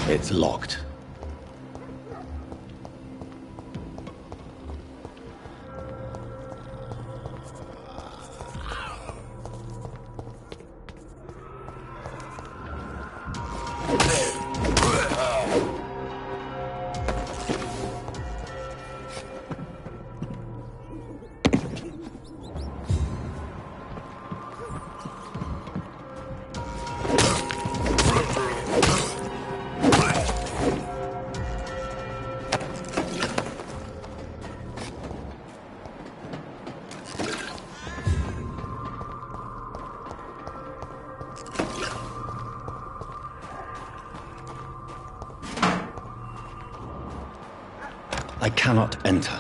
It's locked. I cannot enter.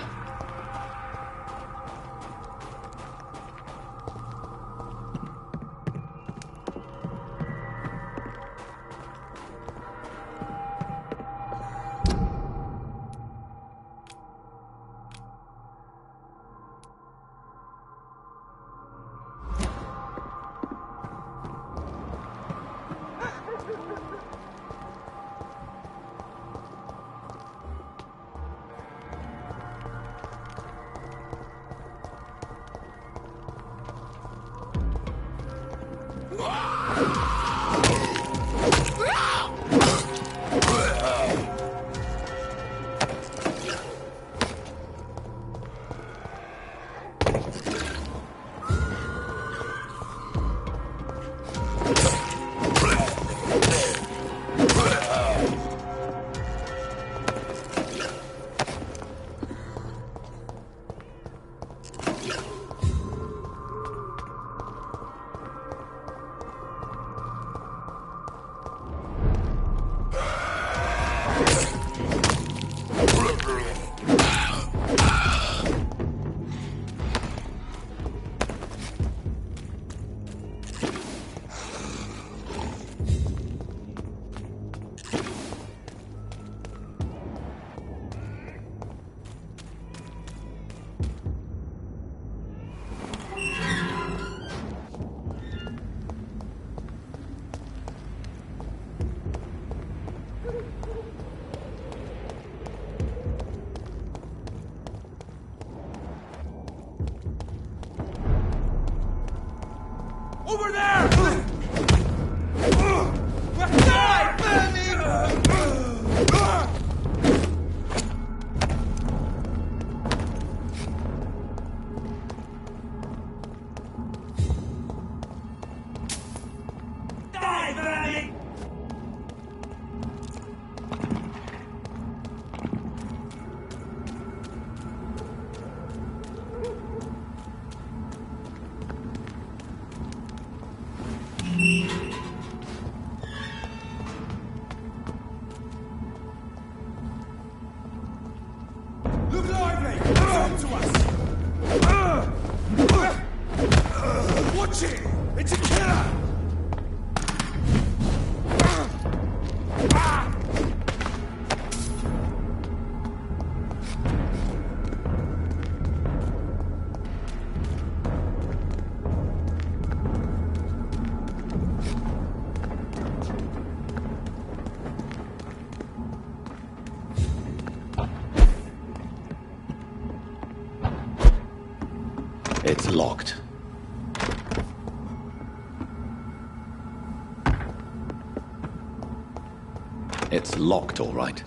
Over there! Die, Bernie! Die, Bernie! Look lively! Come to us! Watch it! It's a killer! It's locked. It's locked, all right.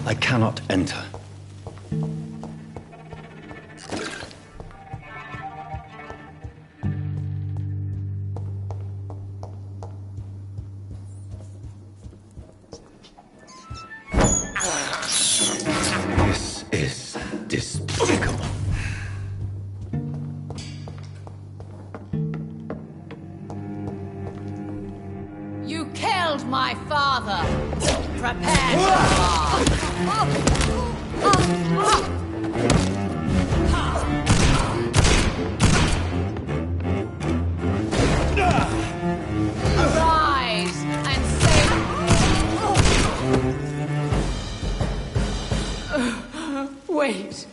I cannot enter. This is despicable. You killed my father. Prepare to arise and save. Wait.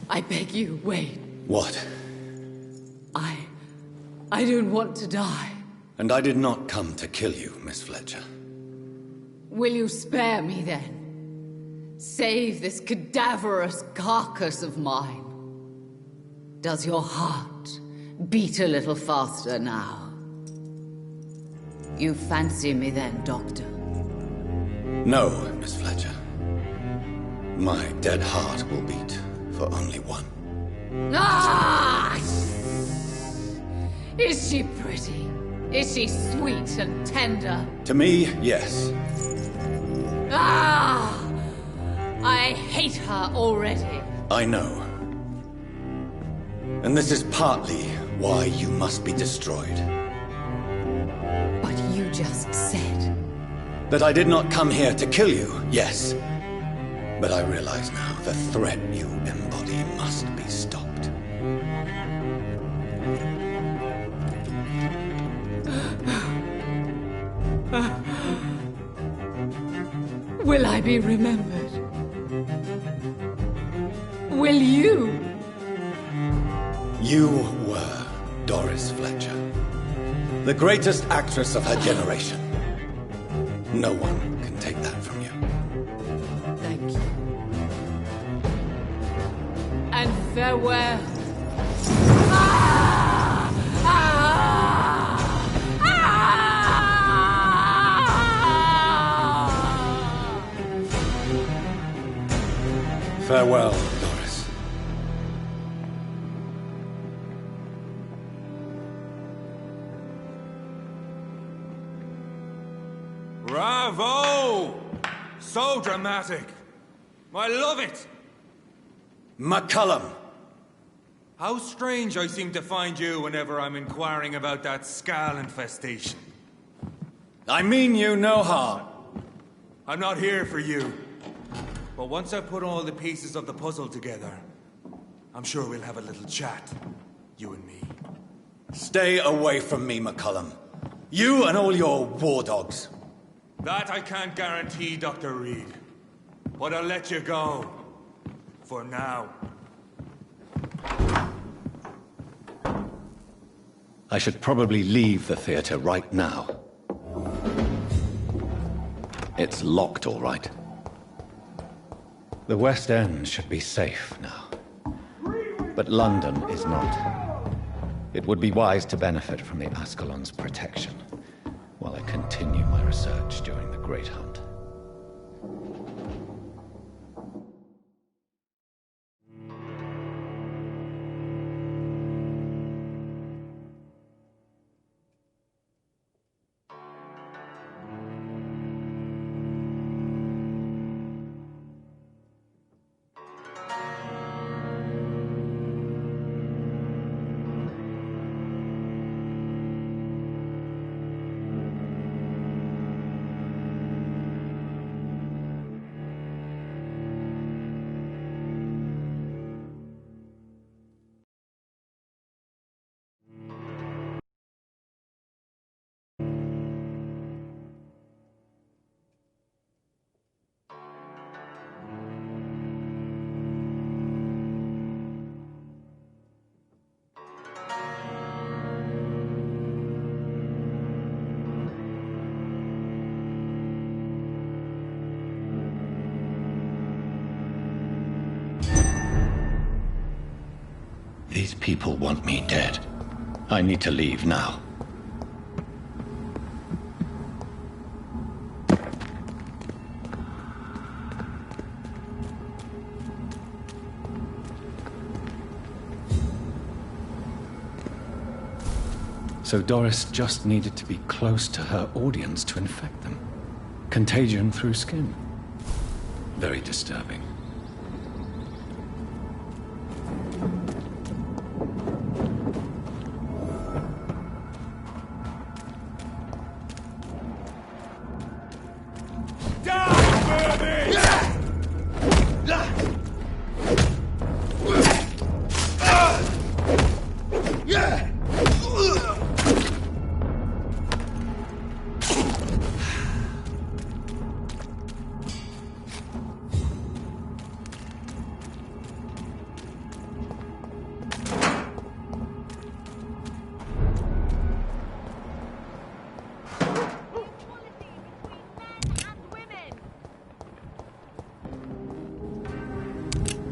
I beg you, wait. What? I don't want to die. And I did not come to kill you, Miss Fletcher. Will you spare me then? Save this cadaverous carcass of mine. Does your heart beat a little faster now? You fancy me then, Doctor? No, Miss Fletcher. My dead heart will beat for only one. Ah! Is she pretty? Is she sweet and tender? To me, yes. Ah! I hate her already. I know. And this is partly why you must be destroyed. But you just said That I did not come here to kill you, yes. But I realize now the threat you embody must be stopped. Will I be remembered? Will you? You were Doris Fletcher, the greatest actress of her generation. No one can take that from you. Thank you. And farewell. Ah! Ah! Ah! Farewell, Doris. Bravo! So dramatic. I love it. McCullum! How strange I seem to find you whenever I'm inquiring about that Skal infestation. I mean you no harm. I'm not here for you. But once I put all the pieces of the puzzle together, I'm sure we'll have a little chat, you and me. Stay away from me, McCullum. You and all your war dogs. That I can't guarantee, Dr. Reed. But I'll let you go. For now. I should probably leave the theater right now. It's locked, all right. The West End should be safe now. But London is not. It would be wise to benefit from the Ascalon's protection while I continue my research during the Great Hunt. These people want me dead. I need to leave now. So Doris just needed to be close to her audience to infect them. Contagion through skin. Very disturbing.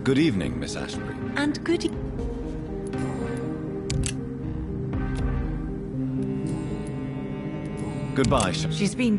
Good evening, Miss Ashbury. And good Goodbye, She's been...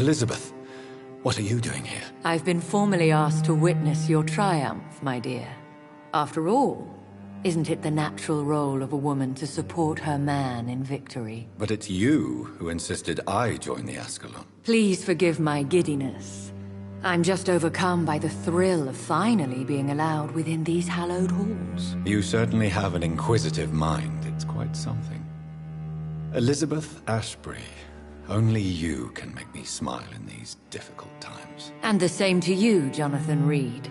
Elizabeth, what are you doing here? I've been formally asked to witness your triumph, my dear. After all, isn't it the natural role of a woman to support her man in victory? But it's you who insisted I join the Ascalon. Please forgive my giddiness. I'm just overcome by the thrill of finally being allowed within these hallowed halls. You certainly have an inquisitive mind. It's quite something. Elizabeth Ashbury, only you can make me smile in these difficult times. And the same to you, Jonathan Reed.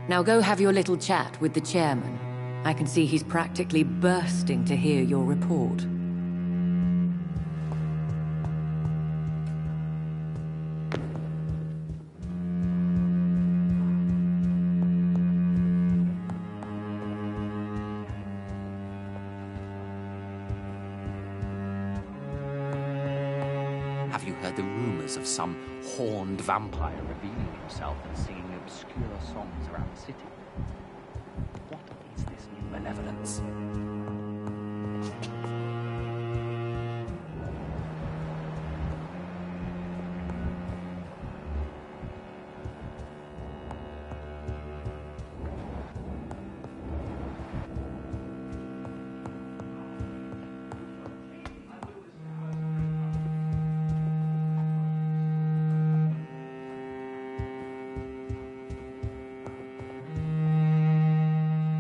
Now go have your little chat with the chairman. I can see he's practically bursting to hear your report. Have you heard the rumors of some horned vampire revealing himself and singing obscure songs around the city? What is this new malevolence?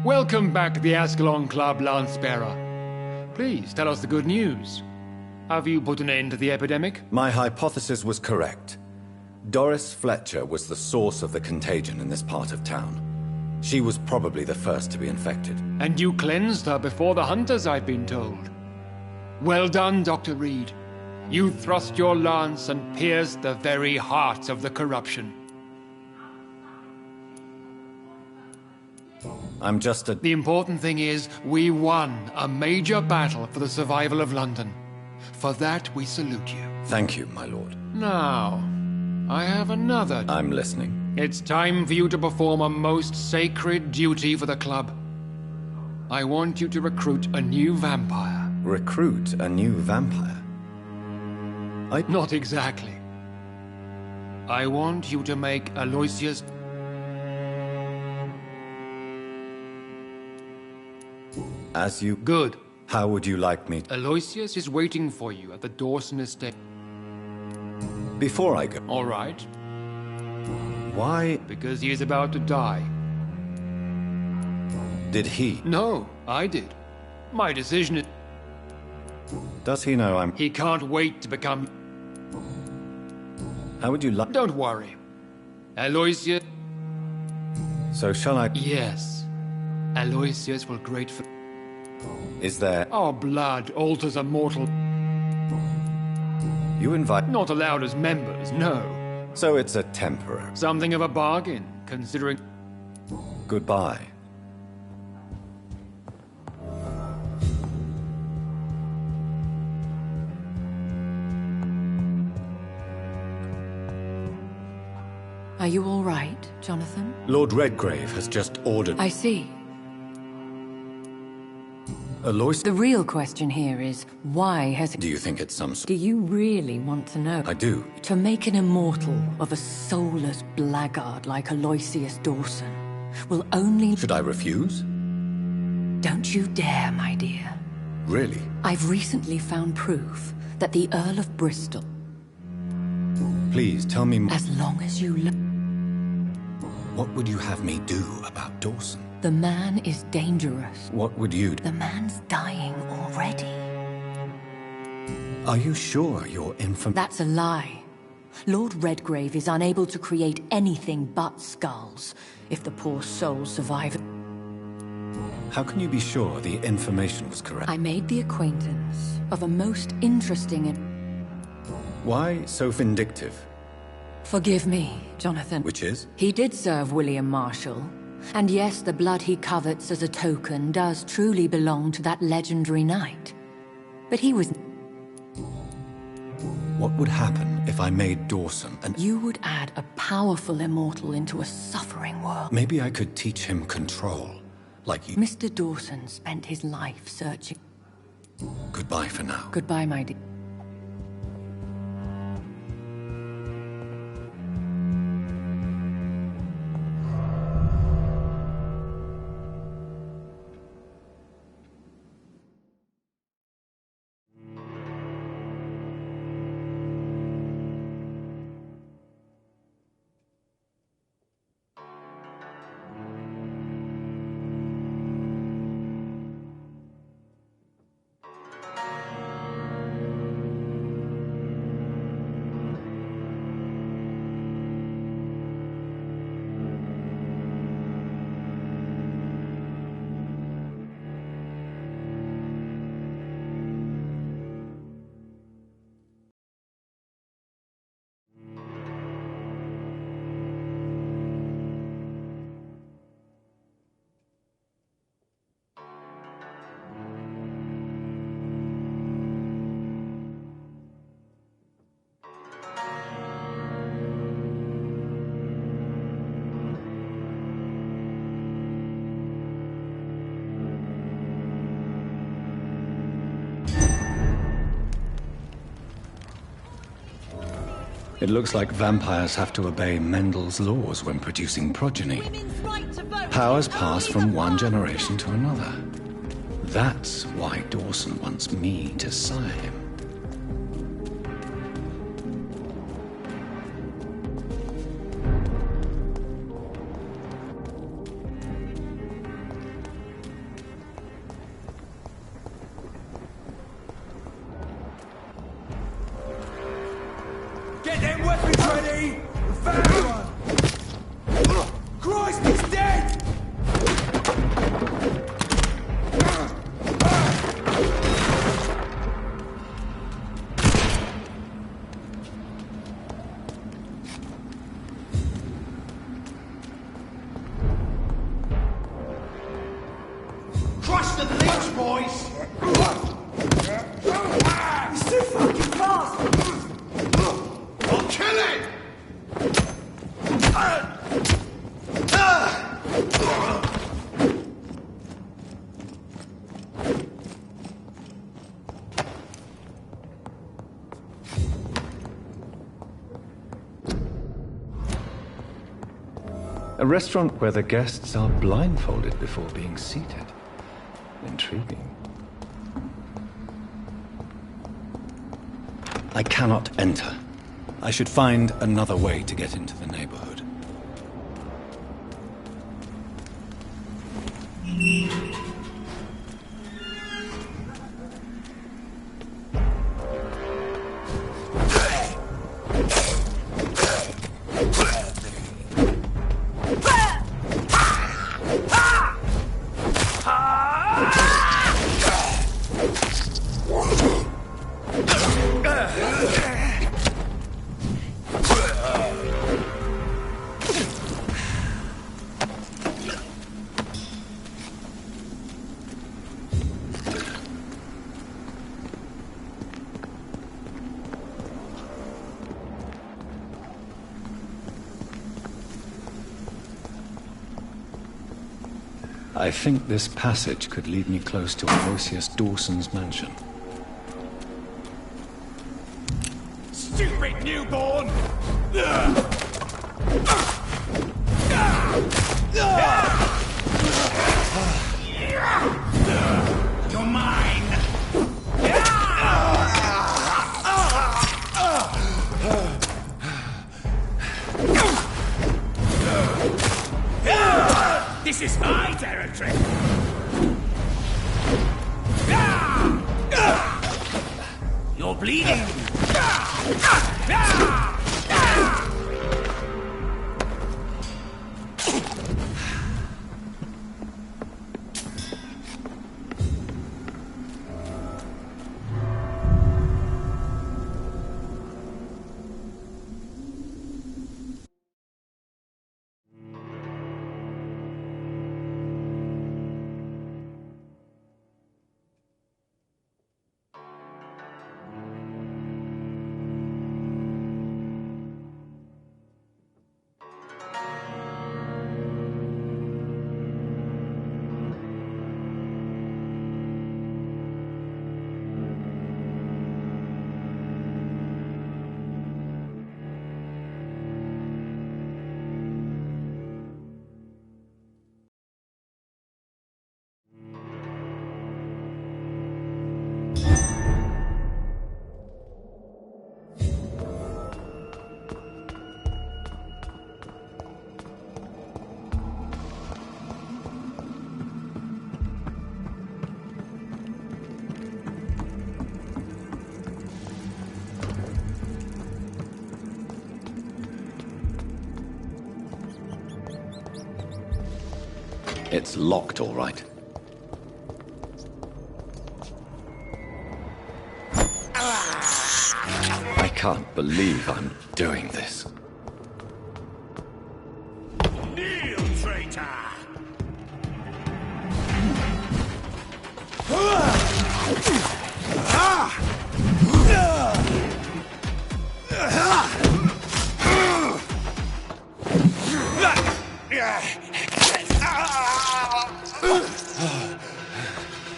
Welcome back to the Ascalon Club, Lance-Bearer. Please, tell us the good news. Have you put an end to the epidemic? My hypothesis was correct. Doris Fletcher was the source of the contagion in this part of town. She was probably the first to be infected. And you cleansed her before the hunters, I've been told. Well done, Dr. Reed. You thrust your lance and pierced the very heart of the corruption. I'm just a... The important thing is, we won a major battle for the survival of London. For that, we salute you. Thank you, my lord. Now, I have another... I'm listening. It's time for you to perform a most sacred duty for the club. I want you to recruit a new vampire. Recruit a new vampire? Not exactly. I want you to make Aloysius... As you... Good. How would you like me... Aloysius is waiting for you at the Dawson estate. Before I go... All right. Why... Because he is about to die. Did he... No, I did. My decision is... Does he know I'm... He can't wait to become... How would you like... Don't worry. Aloysius... So shall I... Yes. Aloysius will grate for... Is there... Our blood alters a mortal... You invite... Not allowed as members, no. So it's a temporary... Something of a bargain, considering... Goodbye. Are you all right, Jonathan? Lord Redgrave has just ordered... I see. Aloysius... The real question here is, why has... Do you think it's some... Do you really want to know? I do. To make an immortal of a soulless blackguard like Aloysius Dawson will only... Should I refuse? Don't you dare, my dear. Really? I've recently found proof that the Earl of Bristol... Please, tell me... As long as you look... What would you have me do about Dawson? The man is dangerous. What would you do? The man's dying already. Are you sure you're That's a lie. Lord Redgrave is unable to create anything but skulls, if the poor soul survives. How can you be sure the information was correct? I made the acquaintance of a most interesting and... Why so vindictive? Forgive me, Jonathan. Which is? He did serve William Marshall. And yes, the blood he covets as a token does truly belong to that legendary knight. But he was... What would happen if I made Dawson an... You would add a powerful immortal into a suffering world. Maybe I could teach him control, like you... Mr. Dawson spent his life searching... Goodbye for now. Goodbye, my dear. It looks like vampires have to obey Mendel's laws when producing progeny. Women's right to vote. Powers Only pass the from one powerful generation to can. another. That's why Dawson wants me to sire him. Get them weapons ready! We found one! Christ, he's dead! Crush the leech, boys! He's too fucking fast! I'll kill it! A restaurant where the guests are blindfolded before being seated. Intriguing. I cannot enter. I should find another way to get into the neighborhood. I think this passage could lead me close to Aloysius Dawson's mansion. Stupid newborn! You're mine! This is my territory! You're bleeding! It's locked, all right. I can't believe I'm doing this. Kneel, traitor!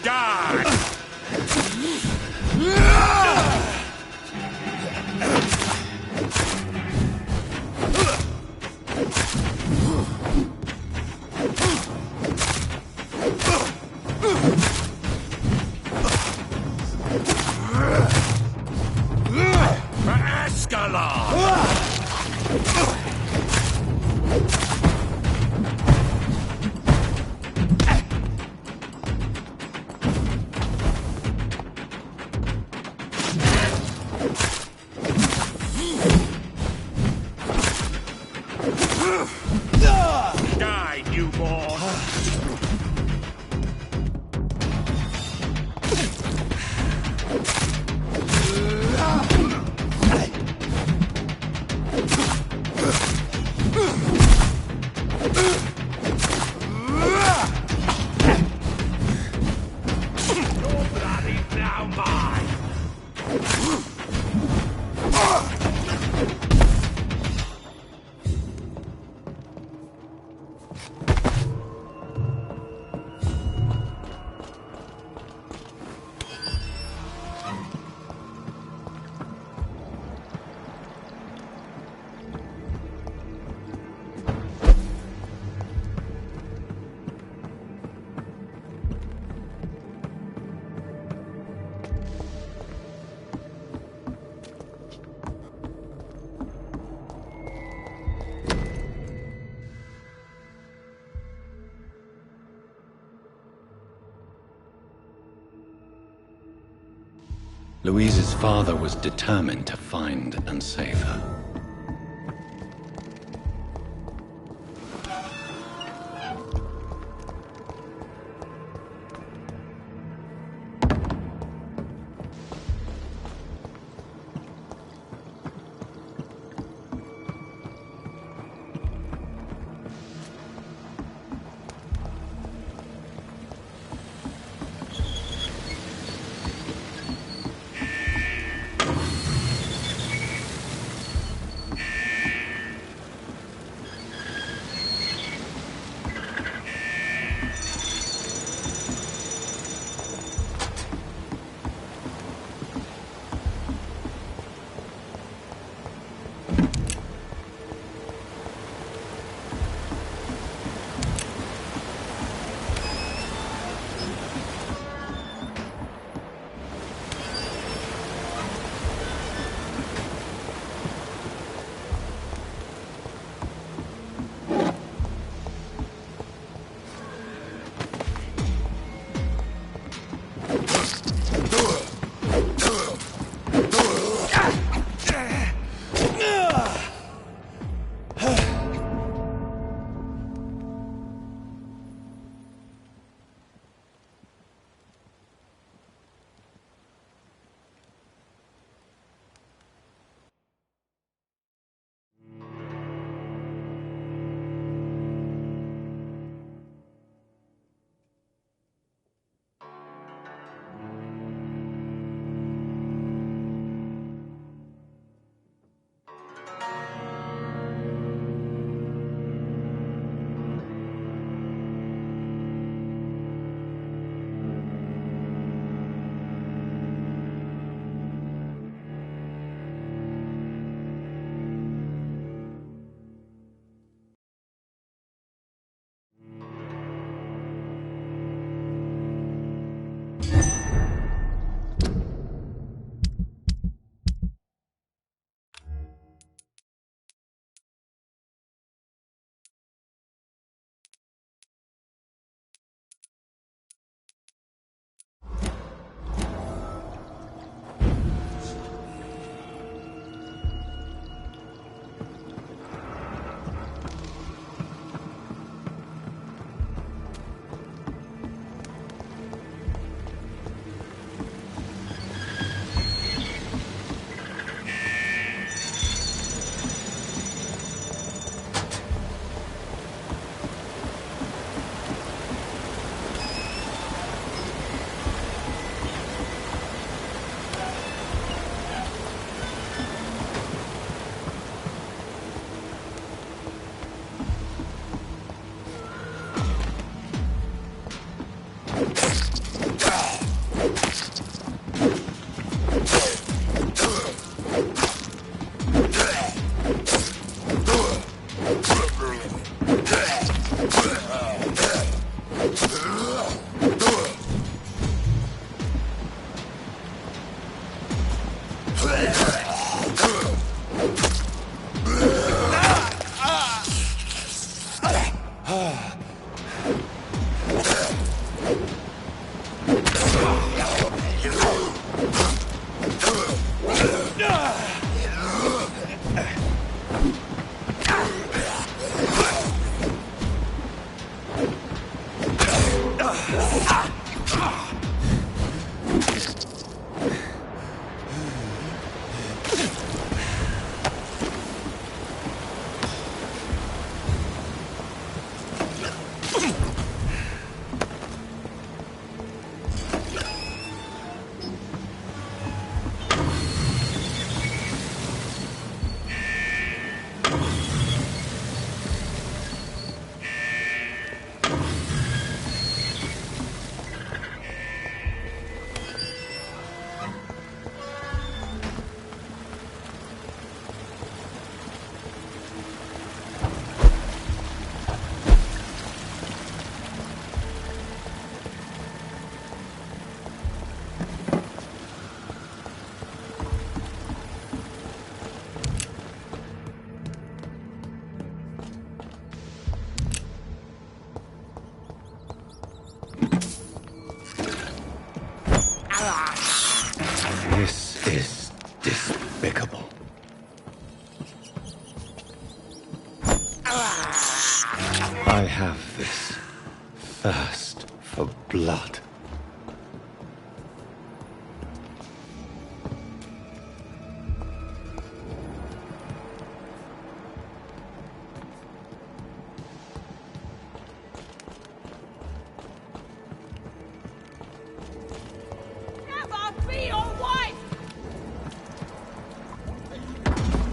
God! For Ascalon! Die, newborn! Your blood is now mine! Louise's father was determined to find and save her.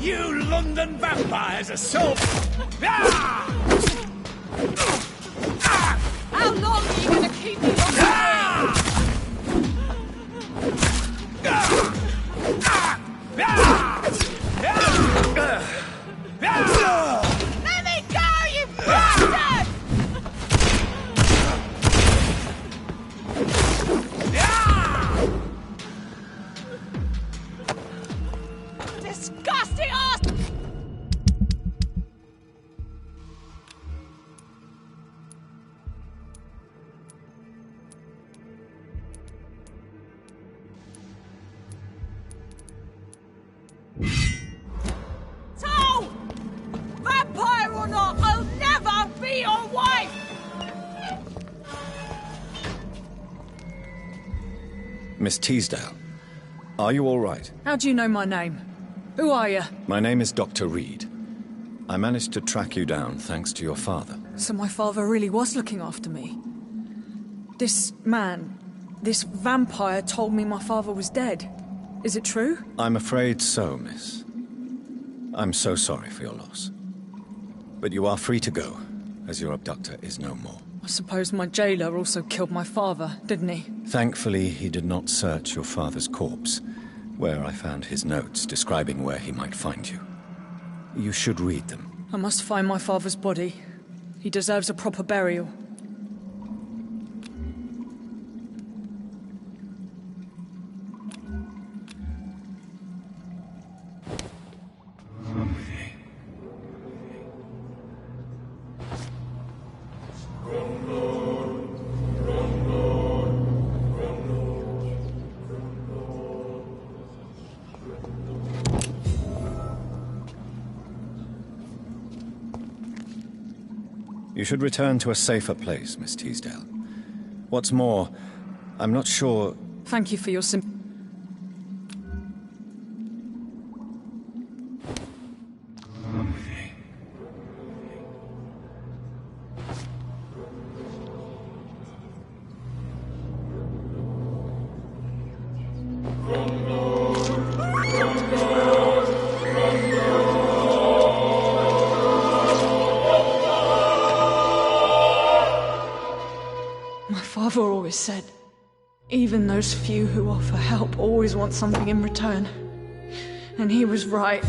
You London vampires are so... Ah! How long are you gonna keep me locked Let me go, you bastard! Disgusting ass! So, vampire or not, I'll never be your wife! Miss Teasdale, are you all right? How do you know my name? Who are you? My name is Dr. Reed. I managed to track you down thanks to your father. So my father really was looking after me. This man, this vampire told me my father was dead. Is it true? I'm afraid so, miss. I'm so sorry for your loss. But you are free to go, as your abductor is no more. I suppose my jailer also killed my father, didn't he? Thankfully, he did not search your father's corpse, where I found his notes describing where he might find you. You should read them. I must find my father's body. He deserves a proper burial. You should return to a safer place, Miss Teasdale. What's more, I'm not sure... Thank you for your My father always said, even those few who offer help always want something in return. And he was right.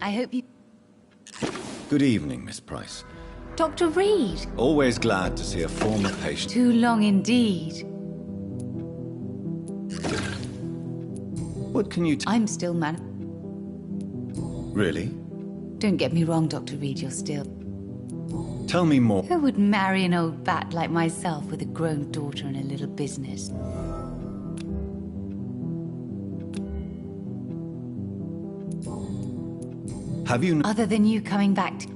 I hope you... Good evening, Miss Price. Dr. Reed. Always glad to see a former patient. Too long indeed. What can you I'm still Really? Don't get me wrong, Dr. Reed, you're still... Tell me more. Who would marry an old bat like myself with a grown daughter and a little business? Have you... Other than you coming back to...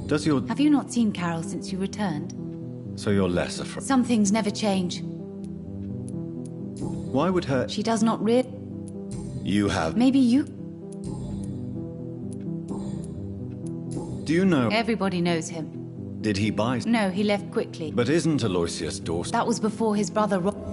Does your... Have you not seen Carol since you returned? So you're less afraid? Some things never change. Why would her... She does not read... You have... Maybe you... Do you know... Everybody knows him. Did he buy... No, he left quickly. But isn't Aloysius Dawson... That was before his brother Rob...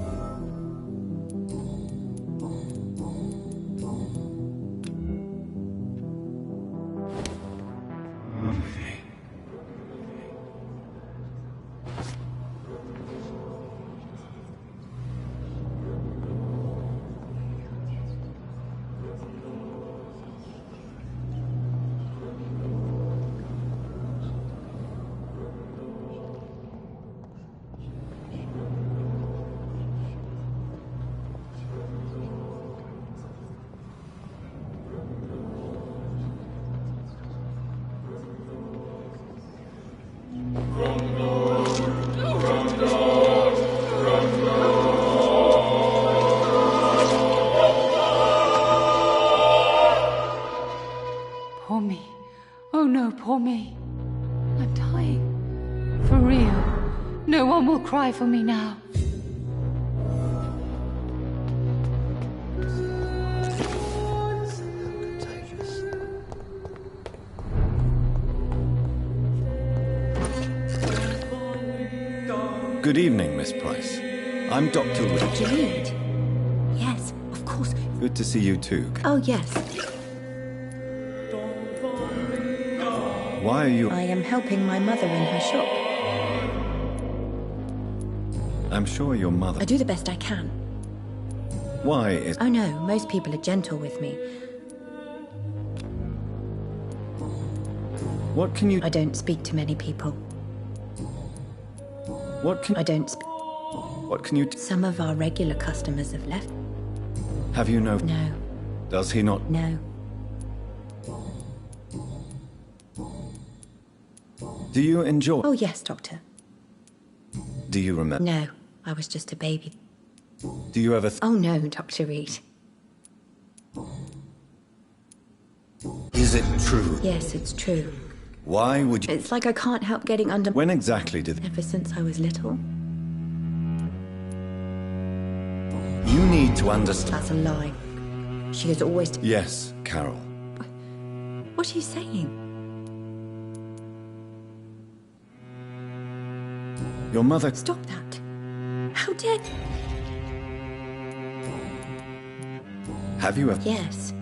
Poor me. Oh no, poor me. I'm dying. For real. No one will cry for me now. Good evening, Miss Price. I'm Dr. Reed. Dr. Reed? Yes, of course. Good to see you too. Oh, yes. Why are you... I am helping my mother in her shop. I'm sure your mother... I do the best I can. Why is... Oh no, most people are gentle with me. What can you... I don't speak to many people. What can... I don't What can you... Some of our regular customers have left. Have you no... No, Does he not... no. Do you enjoy... Oh yes, Doctor. Do you remember... No, I was just a baby. Do you ever... Oh no, Dr. Reed. Is it true? Yes, it's true. Why would you... It's like I can't help getting under... When exactly did... Ever since I was little. You need to understand... That's a lie. She has always... Yes, Carol. What are you saying? Your mother... Stop that. How dare... Have you ever... Yes.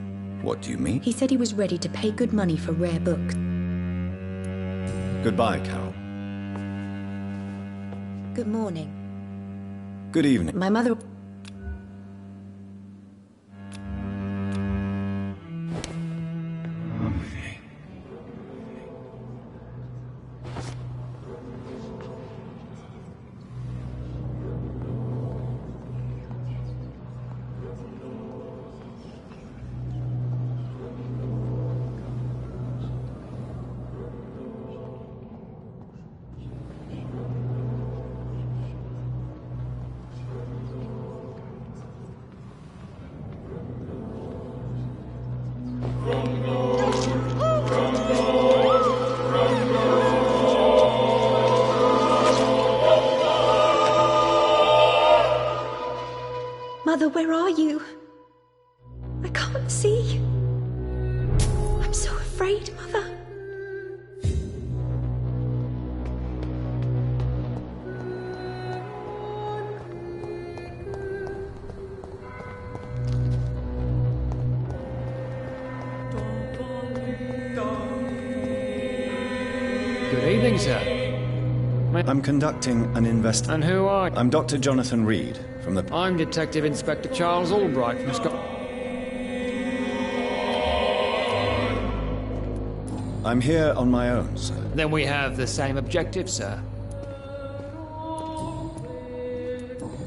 What do you mean? He said he was ready to pay good money for rare books. Goodbye, Carol. Good morning. Good evening. My mother... Mother, where are you? I can't see. I'm so afraid, Mother. Good evening, sir. I'm conducting an And who are you? I'm Dr. Jonathan Reed, from the... I'm Detective Inspector Charles Albright from Scotland. I'm here on my own, sir. Then we have the same objective, sir.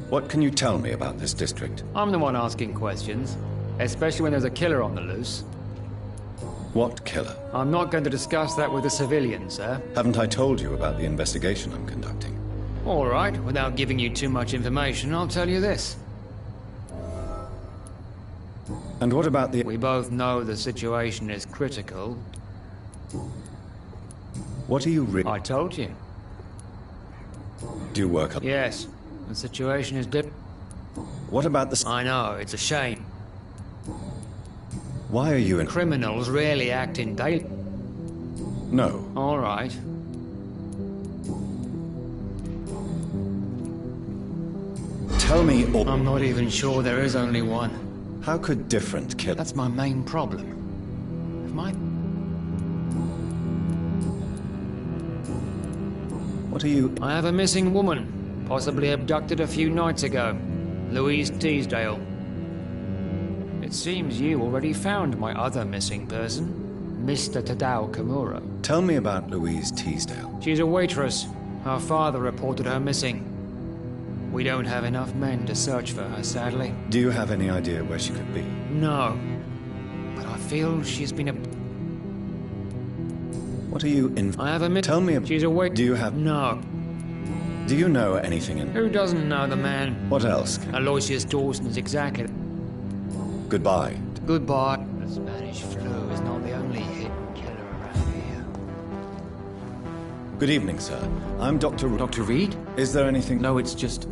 What can you tell me about this district? I'm the one asking questions, especially when there's a killer on the loose. What killer? I'm not going to discuss that with the civilians, sir. Haven't I told you about the investigation I'm conducting? All right, without giving you too much information, I'll tell you this. And what about the... We both know the situation is critical. What are you I told you. Do you work... Yes, the situation is What about the... I know, it's a shame. Why are you in... Criminals rarely act in daylight. No. All right. Tell me all... I'm not even sure there is only one. How could different kill... That's my main problem. If my... What are you... I have a missing woman, possibly abducted a few nights ago. Louise Teasdale. It seems you already found my other missing person, Mr. Tadao Kimura. Tell me about Louise Teasdale. She's a waitress. Her father reported her missing. We don't have enough men to search for her, sadly. Do you have any idea where she could be? No. But I feel she's been a... What are you in... I have a... Tell me... She's a wait... Do you have... No. Do you know anything in... Who doesn't know the man? What else? Aloysius Dawson is exactly... Goodbye. Goodbye. The Spanish flu is not the only hidden killer around here. Good evening, sir. I'm Dr. Dr. Reed? Is there anything... No, it's just...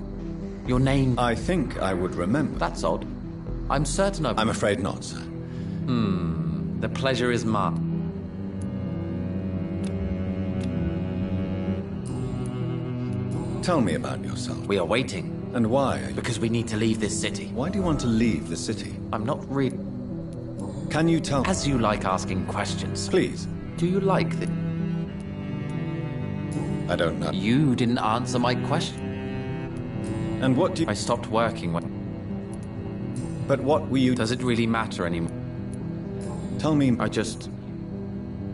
Your name... I think I would remember. That's odd. I'm certain I'm afraid not, sir. The pleasure is mine. Tell me about yourself. We are waiting. And why? Because we need to leave this city. Why do you want to leave the city? I'm not really... Can you tell... As you like asking questions. Please. Do you like this? I don't know. You didn't answer my question. And what do you... I stopped working when... But what were you... Does it really matter anymore? Tell me... I just...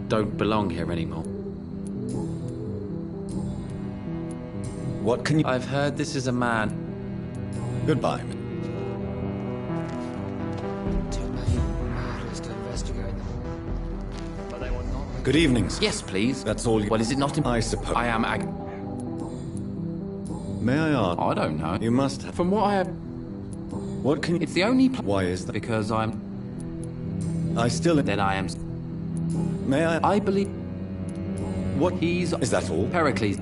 don't belong here anymore. What can you... I've heard this is a man... Goodbye. Good evening, sir. Yes, please. That's all you... Well, is it not... I suppose... I am... May I ask? I don't know. You must have... From what I have... What can you... It's the only... Why is that? Because I'm... I still... Then I am... May I... I believe... What... He's... Is that all? Pericles.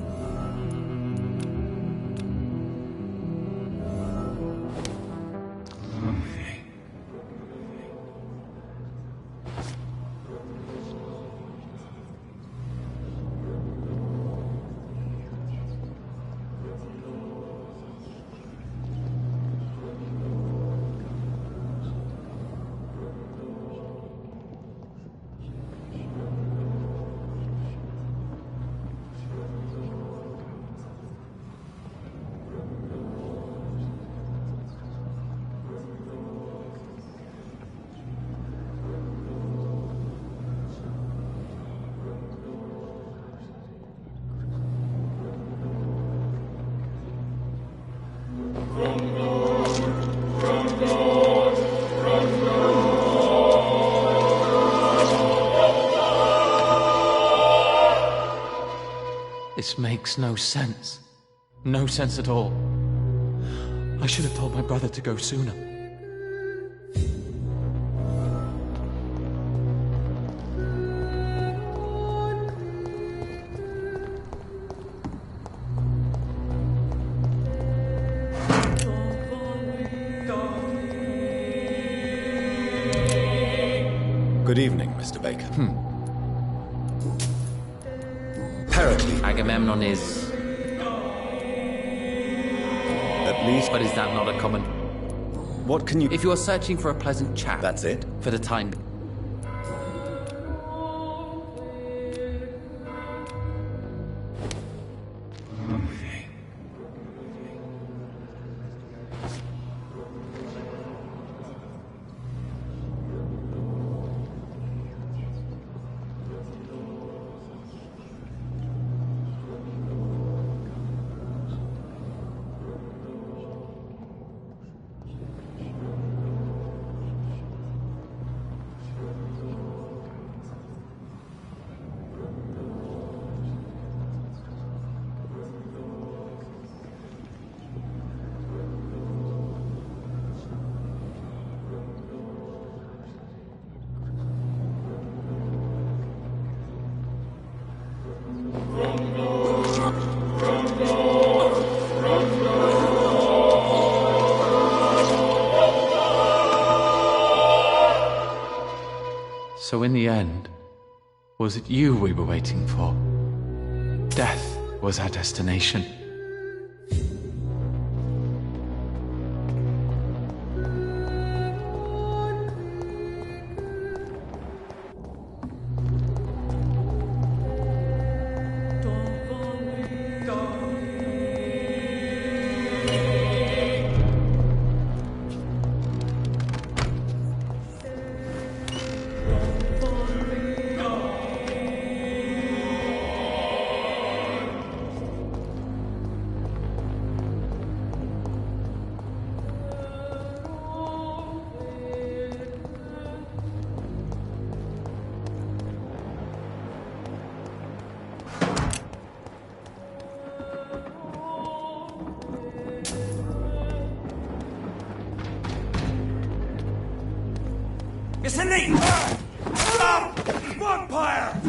This makes no sense. No sense at all. I should have told my brother to go sooner. Good evening, Mr. Baker. Pericles. Agamemnon is... At least... But is that not a common... What can you... If you are searching for a pleasant chat... That's it? For the time... So in the end, was it you we were waiting for? Death was our destination. It's a knee! Vampire!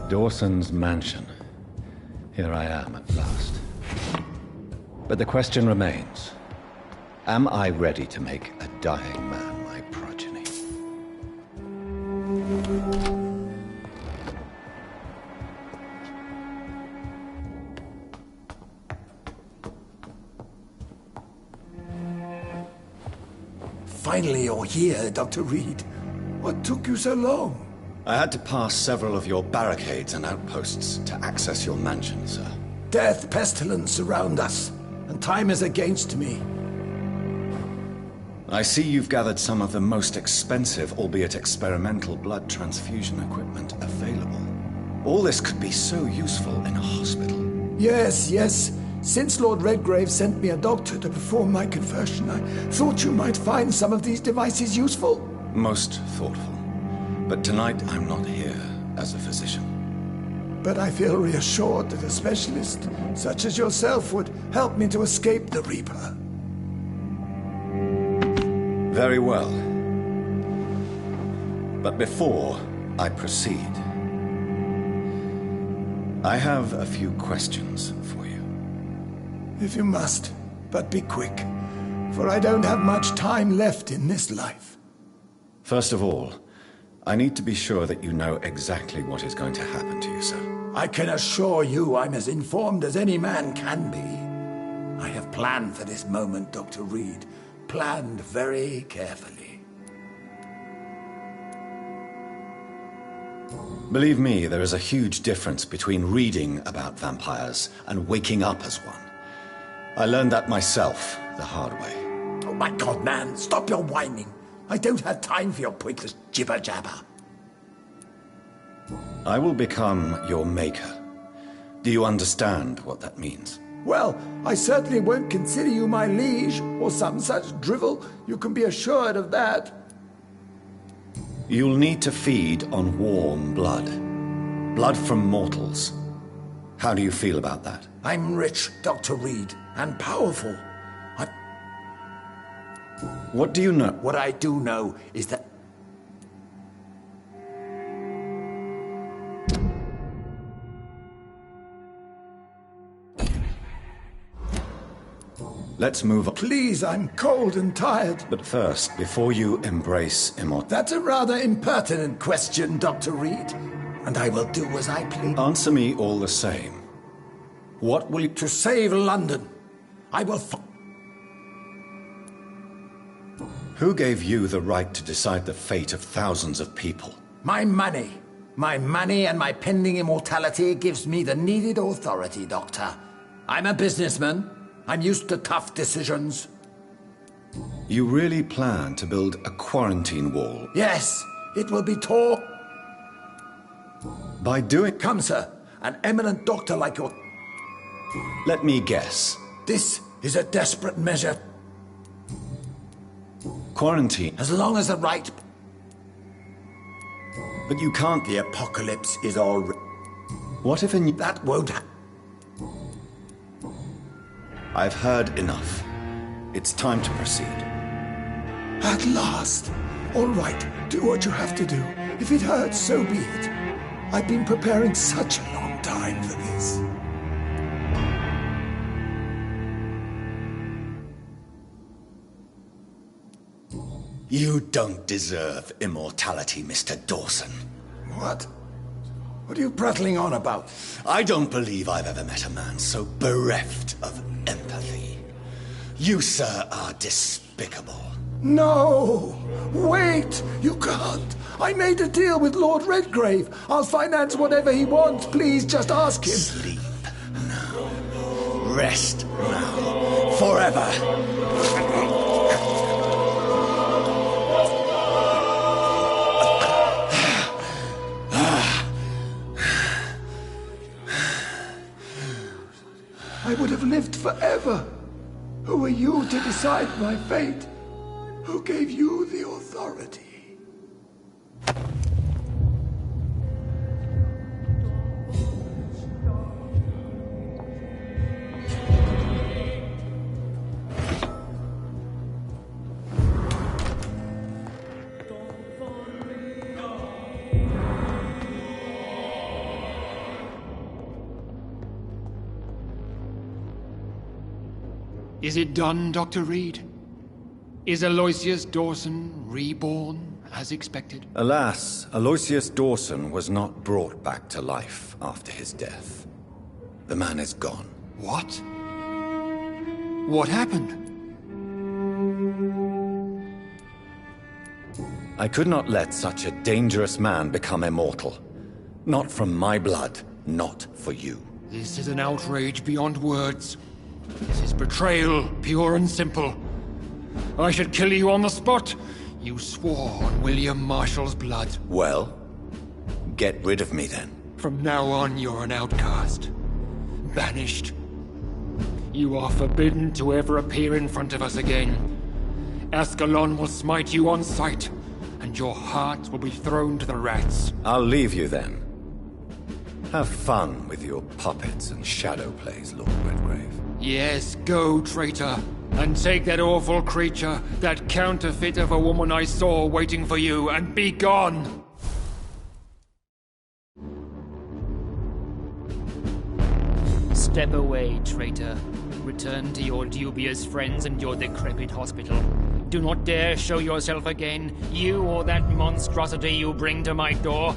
Dawson's mansion. Here I am at last. But the question remains, am I ready to make a dying man my progeny? Finally you're here, Dr. Reed. What took you so long? I had to pass several of your barricades and outposts to access your mansion, sir. Death, pestilence surround us, and time is against me. I see you've gathered some of the most expensive, albeit experimental, blood transfusion equipment available. All this could be so useful in a hospital. Yes, yes. Since Lord Redgrave sent me a doctor to perform my conversion, I thought you might find some of these devices useful. Most thoughtful. But tonight I'm not here as a physician. But I feel reassured that a specialist such as yourself would help me to escape the Reaper. Very well. But before I proceed, I have a few questions for you. If you must, but be quick, for I don't have much time left in this life. First of all, I need to be sure that you know exactly what is going to happen to you, sir. I can assure you I'm as informed as any man can be. I have planned for this moment, Dr. Reed. Planned very carefully. Believe me, there is a huge difference between reading about vampires and waking up as one. I learned that myself the hard way. Oh my God, man, stop your whining. I don't have time for your pointless jibber-jabber. I will become your maker. Do you understand what that means? Well, I certainly won't consider you my liege, or some such drivel. You can be assured of that. You'll need to feed on warm blood. Blood from mortals. How do you feel about that? I'm rich, Dr. Reed, and powerful. What do you know? What I do know is that... Let's move on. Please, I'm cold and tired. But first, before you embrace immortality... That's a rather impertinent question, Dr. Reed. And I will do as I please. Answer me all the same. What will you... To save London, I will... Who gave you the right to decide the fate of thousands of people? My money. My money and my pending immortality gives me the needed authority, Doctor. I'm a businessman. I'm used to tough decisions. You really plan to build a quarantine wall? Yes, it will be tall. By doing... Come, sir. An eminent doctor like your... Let me guess. This is a desperate measure. Quarantine... As long as the right... But you can't... The apocalypse is all... What if in... That won't happen. I've heard enough. It's time to proceed. At last. All right, do what you have to do. If it hurts, so be it. I've been preparing such a long time for this. You don't deserve immortality, Mr. Dawson. What? What are you prattling on about? I don't believe I've ever met a man so bereft of empathy. You, sir, are despicable. No! Wait! You can't! I made a deal with Lord Redgrave. I'll finance whatever he wants. Please, just ask him. Sleep now. Rest now. Forever. I would have lived forever. Who are you to decide my fate? Who gave you the authority? Is it done, Dr. Reed? Is Aloysius Dawson reborn, as expected? Alas, Aloysius Dawson was not brought back to life after his death. The man is gone. What? What happened? I could not let such a dangerous man become immortal. Not from my blood, not for you. This is an outrage beyond words. This is betrayal, pure and simple. I should kill you on the spot. You swore on William Marshall's blood. Well, get rid of me then. From now on, you're an outcast. Banished. You are forbidden to ever appear in front of us again. Ascalon will smite you on sight, and your heart will be thrown to the rats. I'll leave you then. Have fun with your puppets and shadow plays, Lord Redgrave. Yes, go, traitor. And take that awful creature, that counterfeit of a woman I saw waiting for you, and be gone! Step away, traitor. Return to your dubious friends and your decrepit hospital. Do not dare show yourself again, you or that monstrosity you bring to my door.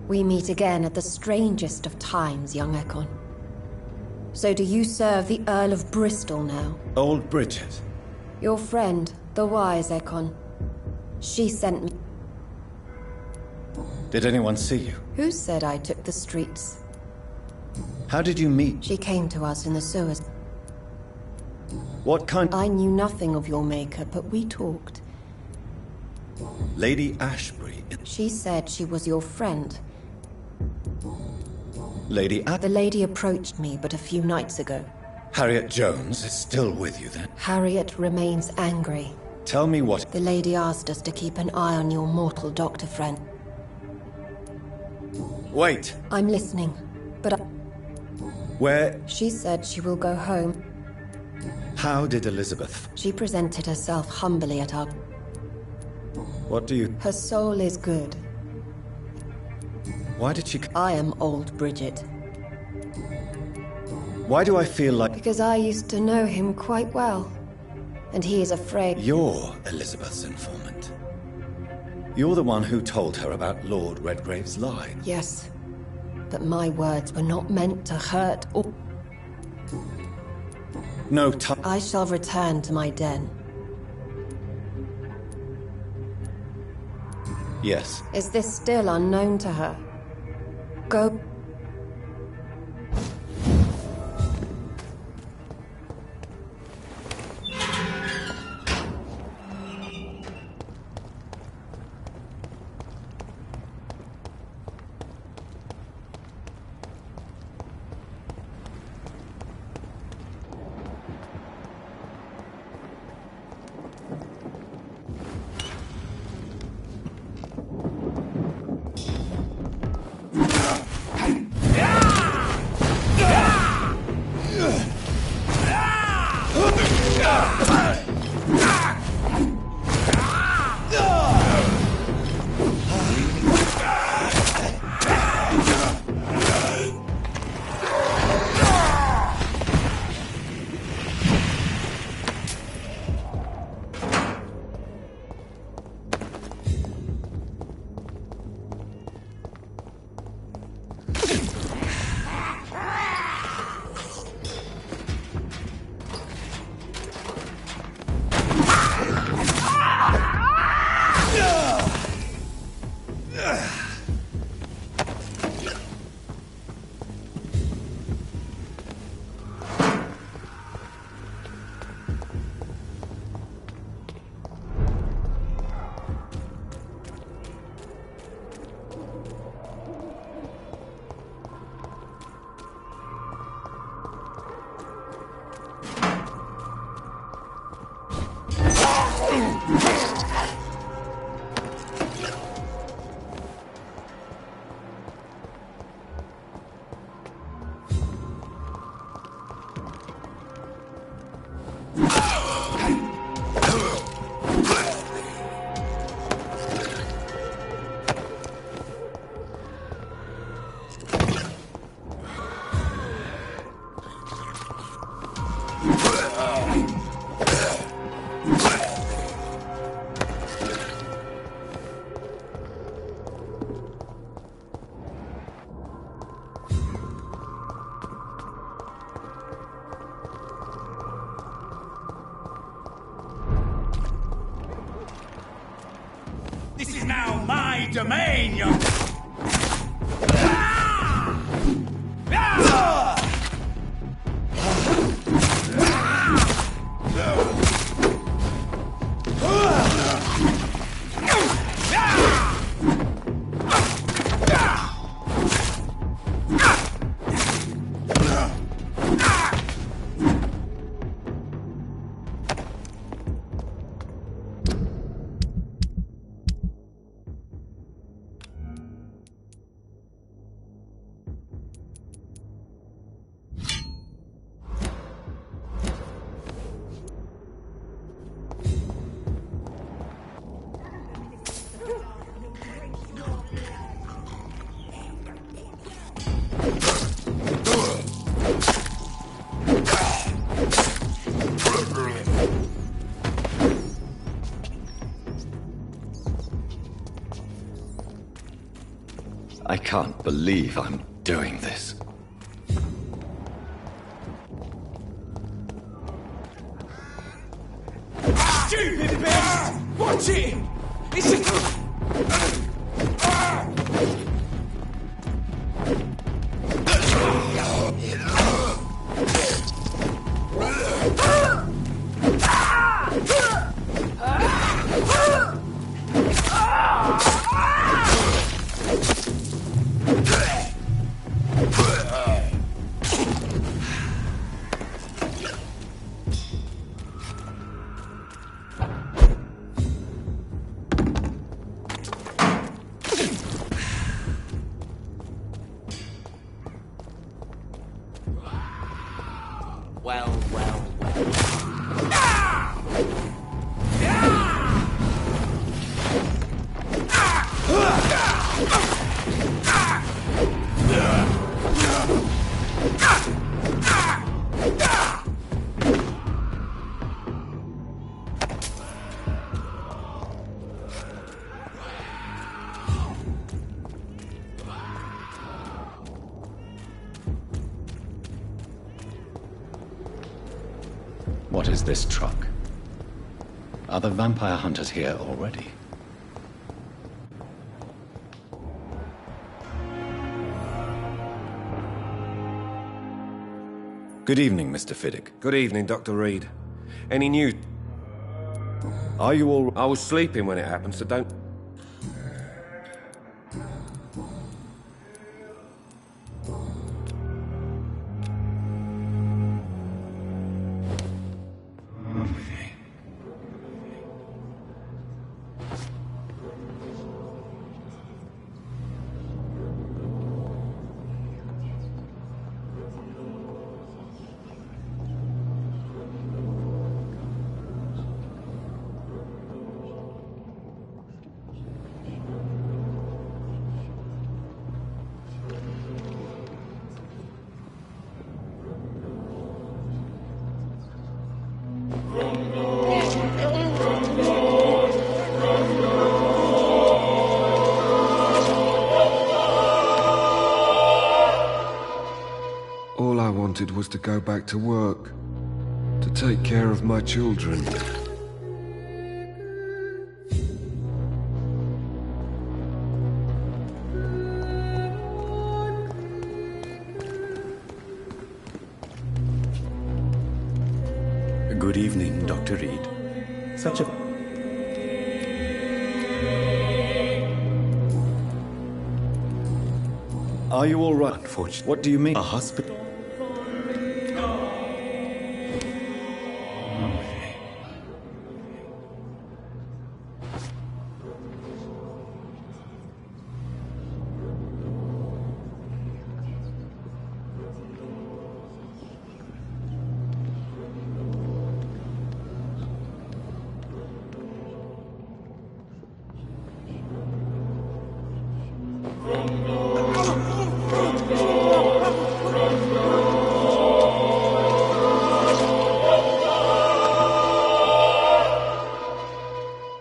We meet again at the strangest of times, young Ekon. So do you serve the Earl of Bristol now? Old Bridget. Your friend, the wise Ekon. She sent me. Did anyone see you? Who said I took the streets? How did you meet? She came to us in the sewers. What kind? I knew nothing of your maker, but we talked. Lady Ashbury. She said she was your friend. Lady The lady approached me but a few nights ago. Harriet Jones is still with you then? Harriet remains angry. Tell me what... The lady asked us to keep an eye on your mortal doctor friend. Wait. I'm listening, but Where... She said she will go home. How did Elizabeth... She presented herself humbly at our... What do you... Her soul is good. Why did she... I am old Bridget. Why do I feel like... Because I used to know him quite well. And he is afraid... You're Elizabeth's informant. You're the one who told her about Lord Redgrave's lie. Yes. But my words were not meant to hurt or... No time. I shall return to my den. Yes. Is this still unknown to her? Go... This is now my domain, you... I can't believe I'm doing this. Stupid bitch! Watch it! What is this truck? Are the vampire hunters here already? Good evening, Mr. Fiddick. Good evening, Dr. Reed. Any news? Are you all... I was sleeping when it happened, so don't... All I wanted was to go back to work, to take care of my children. Good evening, Dr. Reed. Such a... Are you all right? Unfortunately. What do you mean? A hospital?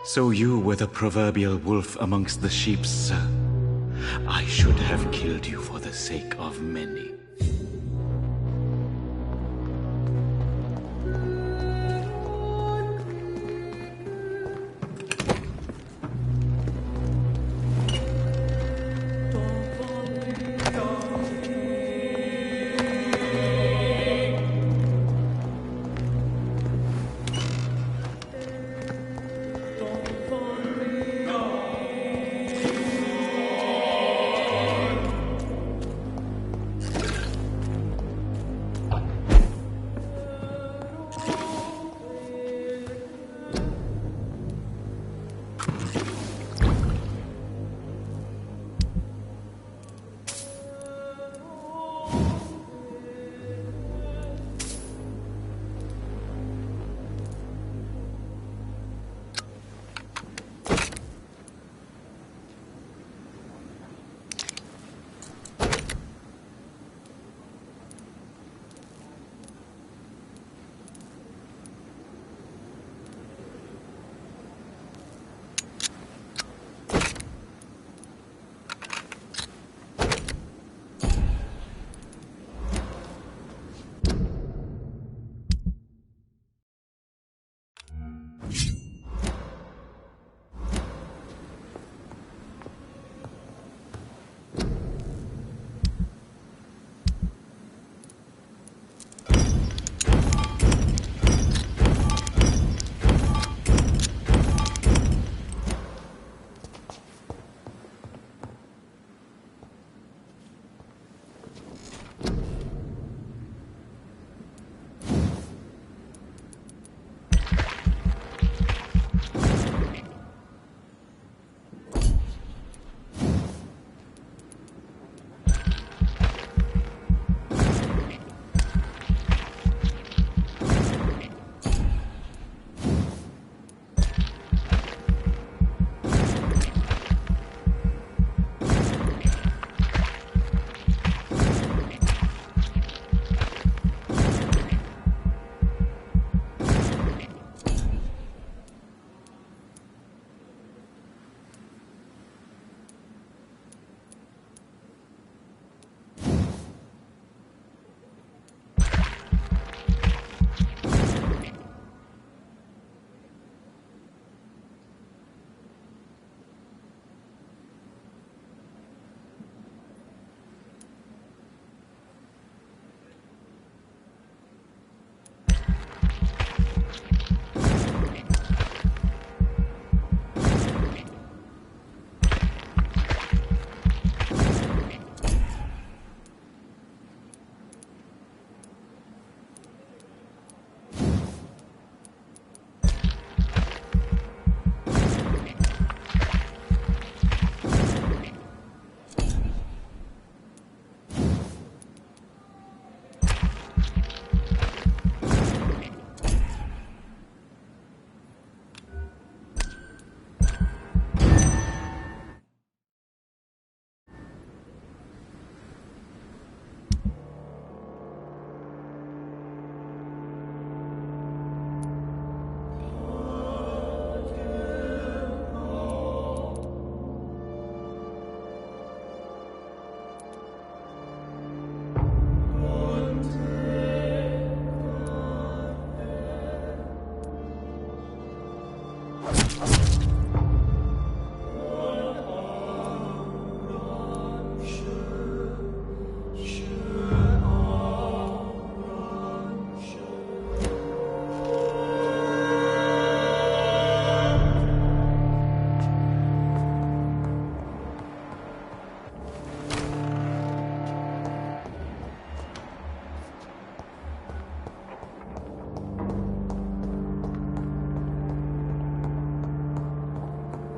So you were the proverbial wolf amongst the sheep, sir. I should have killed you for the sake of many.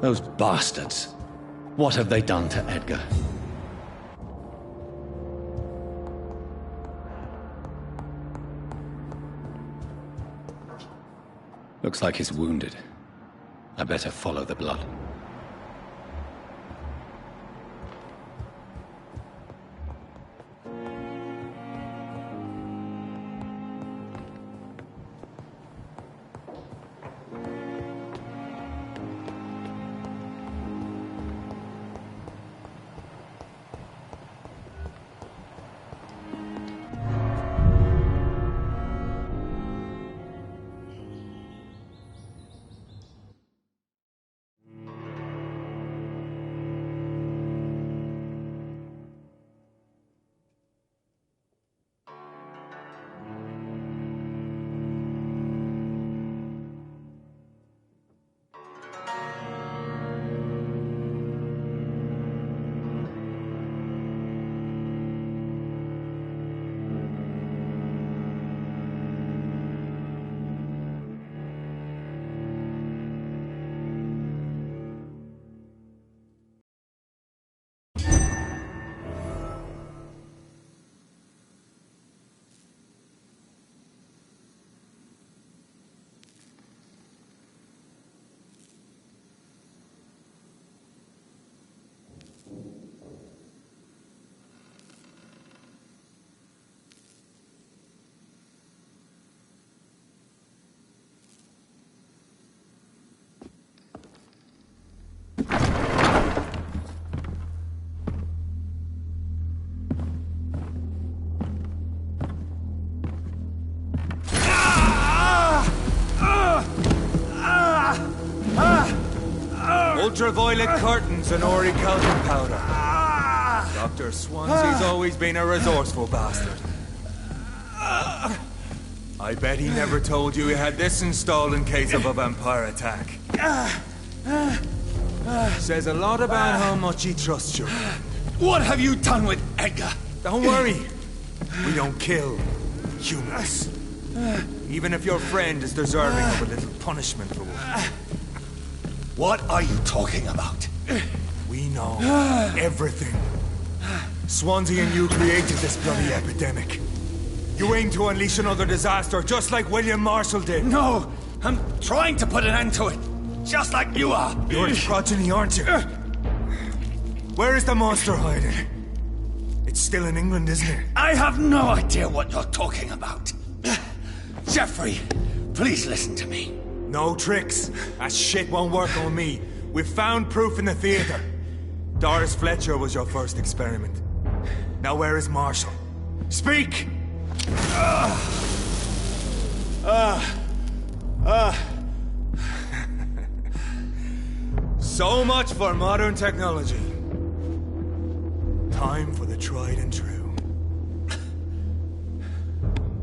Those bastards. What have they done to Edgar? Looks like he's wounded. I better follow the blood. Ultraviolet curtains and orichalcum powder. Dr. Swansea's always been a resourceful bastard. I bet he never told you he had this installed in case of a vampire attack. Says a lot about how much he trusts you. What have you done with Edgar? Don't worry. We don't kill humans. Even if your friend is deserving of a little punishment for one. What are you talking about? We know everything. Swansea and you created this bloody epidemic. You aim to unleash another disaster, just like William Marshall did. No! I'm trying to put an end to it, just like you are. You're its progeny, aren't you? Where is the monster hiding? It's still in England, isn't it? I have no idea what you're talking about. Jeffrey, please listen to me. No tricks. That shit won't work on me. We've found proof in the theater. Doris Fletcher was your first experiment. Now where is Marshall? Speak! So much for modern technology. Time for the tried and true.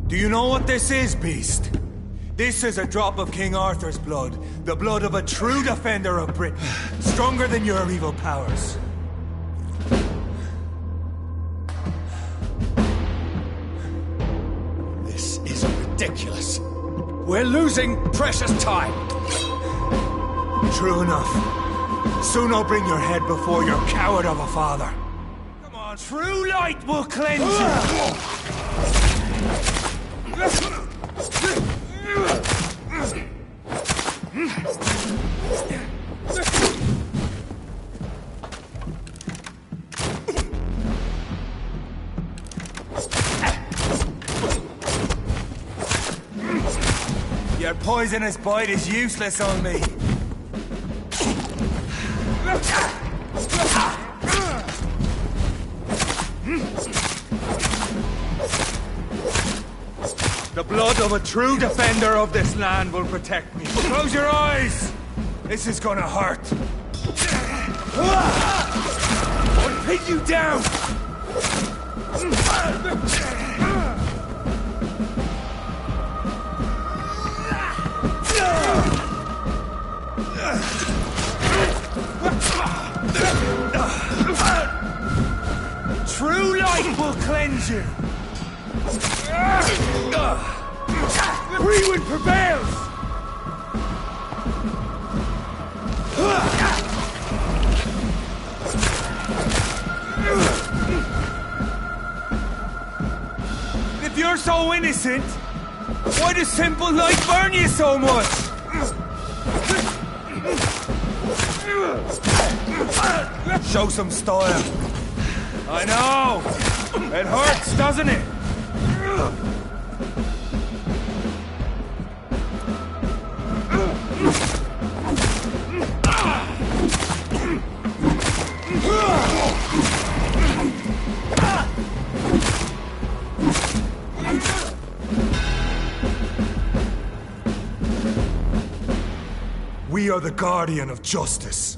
Do you know what this is, Beast? This is a drop of King Arthur's blood. The blood of a true defender of Britain. Stronger than your evil powers. This is ridiculous. We're losing precious time. True enough. Soon I'll bring your head before your coward of a father. Come on, true light will cleanse you. Your poisonous bite is useless on me. The blood of a true defender of this land will protect me. Close your eyes! This is gonna hurt. I'll pin you down! True light will cleanse you! Freewind prevails! If you're so innocent, why does simple life burn you so much? Show some style. I know! It hurts, doesn't it? We are the guardian of justice.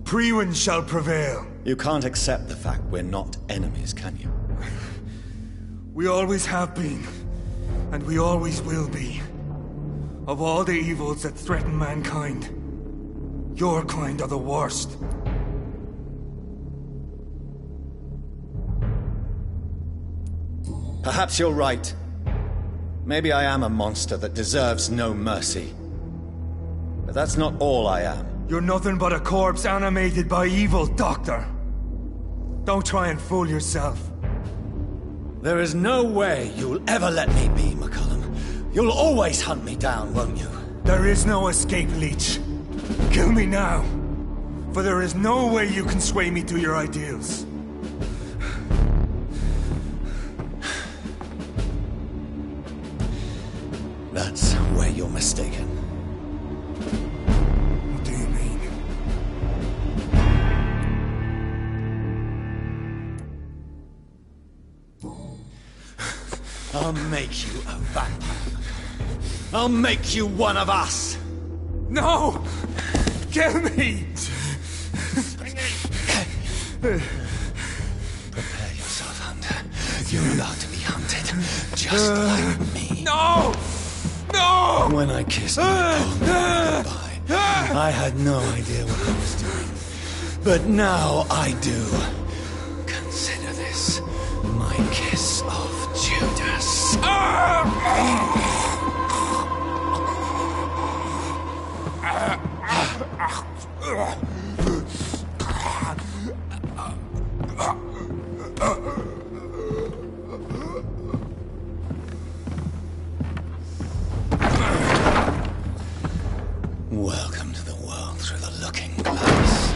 Priwen shall prevail. You can't accept the fact we're not enemies, can you? We always have been, and we always will be. Of all the evils that threaten mankind, your kind are the worst. Perhaps you're right. Maybe I am a monster that deserves no mercy. But that's not all I am. You're nothing but a corpse animated by evil, Doctor. Don't try and fool yourself. There is no way you'll ever let me be, McCullum. You'll always hunt me down, won't you? There is no escape, Leech. Kill me now. For there is no way you can sway me to your ideals. That's where you're mistaken. What do you mean? I'll make you a vampire. I'll make you one of us! No! Kill me! Prepare yourself, Hunter. You're about to be hunted, just like me. No! No! When I kissed my partner goodbye, I had no idea what I was doing. But now I do. Consider this my kiss of Judas. Welcome to the world through the looking glass.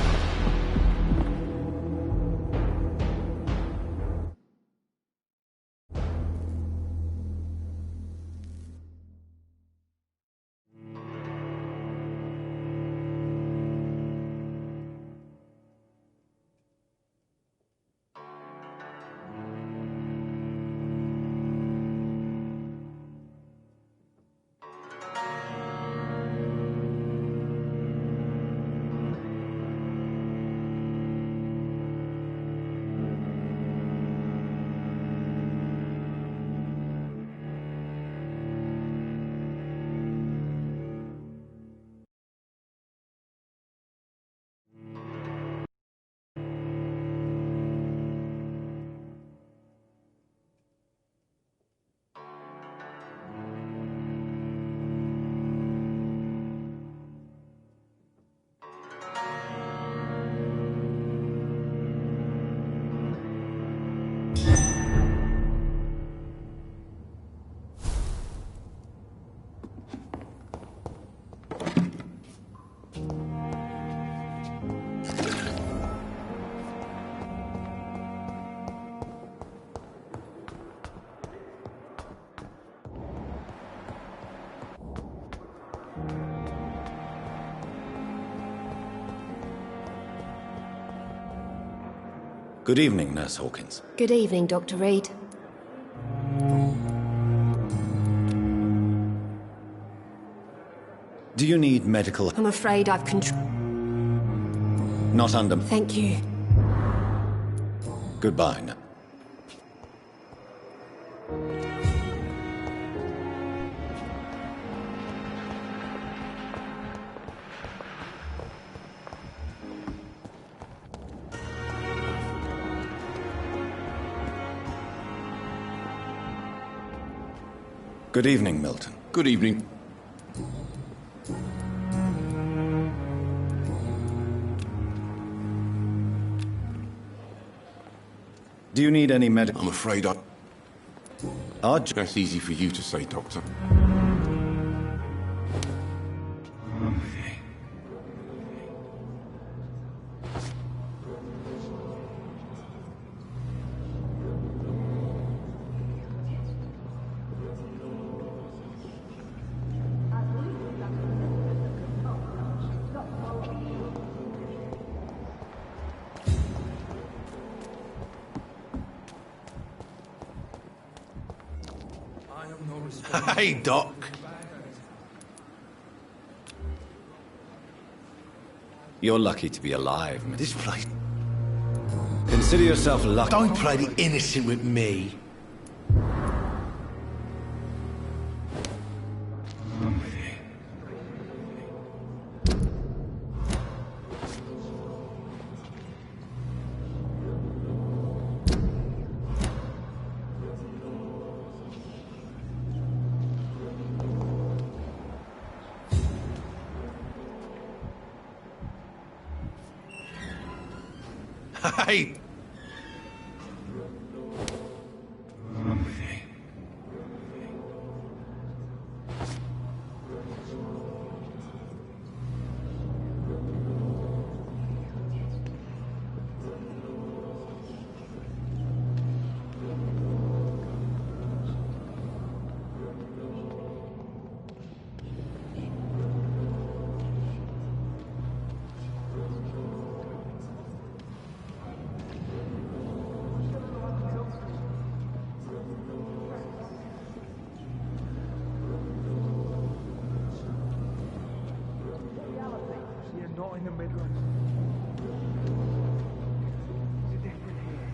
Good evening, Nurse Hawkins. Good evening, Dr. Reed. Do you need medical... I'm afraid I've Not under... Thank you. Goodbye, now. Good evening, Milton. Good evening. Do you need any medical... I'm afraid That's easy for you to say, Doctor. Hey, Doc. You're lucky to be alive, Mr. This place... Consider yourself lucky. Don't play the innocent with me. Hey! Not in the Midlands. It's different here.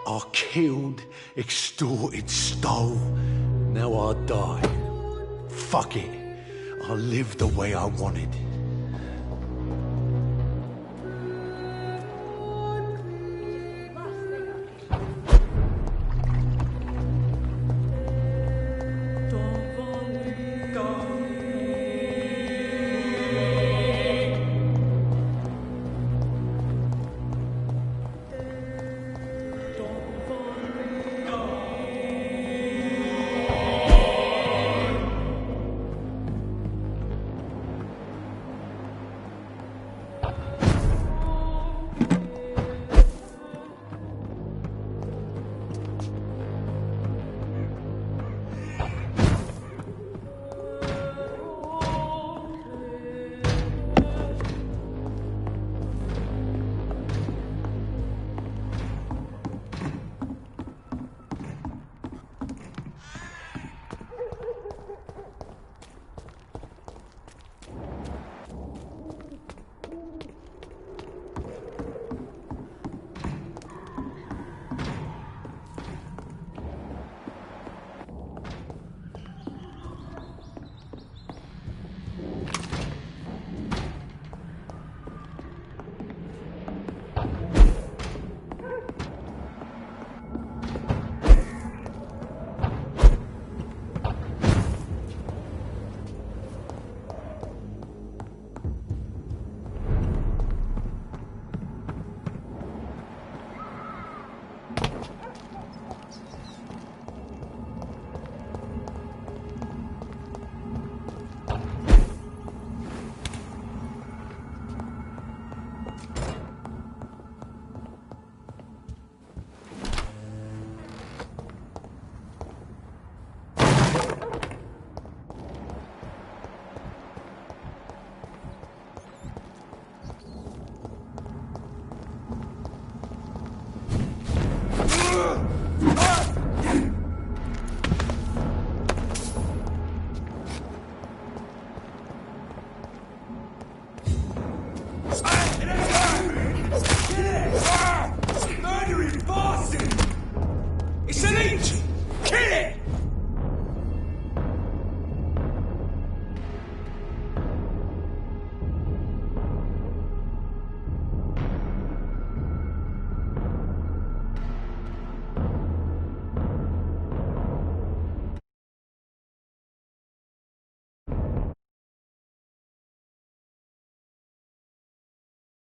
I killed, extorted, stole. Now I die. Fuck it. I live the way I wanted.